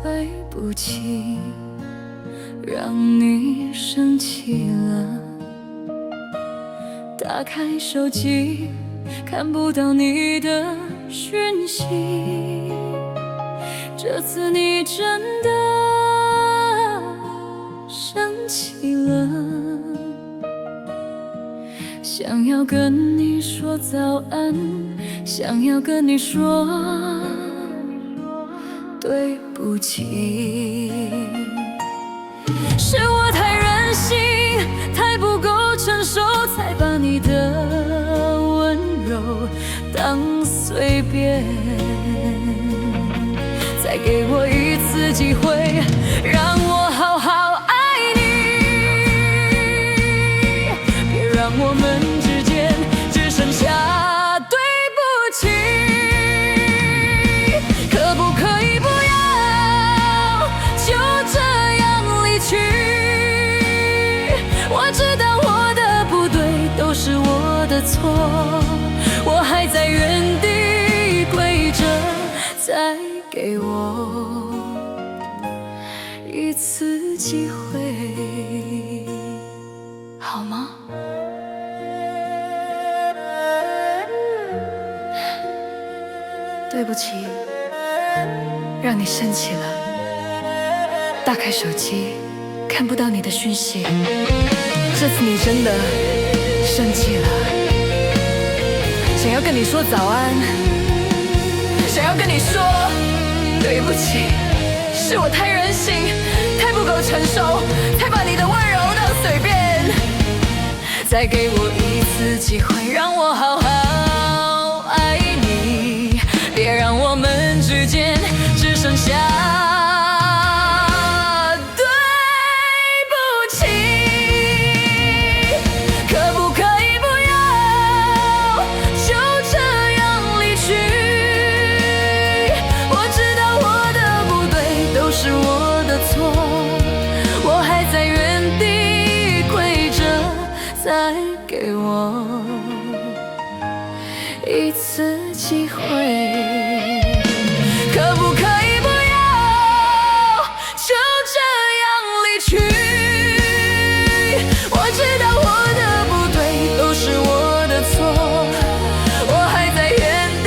对不起，让你生气了。打开手机，看不到你的讯息。这次你真的生气了，想要跟你说早安，想要跟你说对不起。是我太任性，太不够成熟，才把你的温柔当随便。再给我一次机会，让我好好爱你，别让我们之间只剩下对不起。可不可以不要就这样离去？我知道我的不对，都是我的错，我还在原地跪着，再给我一次机会，好吗？对不起，让你生气了。打开手机，看不到你的讯息。这次你真的生气了，想要跟你说早安，想要跟你说对不起，是我太任性，太不够成熟，才把你的温柔当随便。再给我一次机会，让我好好爱你，别让我们之间只剩下对不起。可不可以不要就这样离去？我知道我的不对，都是我的错，我还在原地跪着，再给我一次机会。可不可以不要就这样离去？我知道我的不对，都是我的错，我还在原地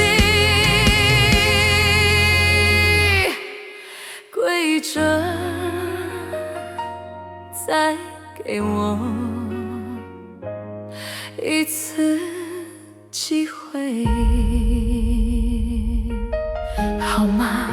跪着，再给我一次机会，好吗？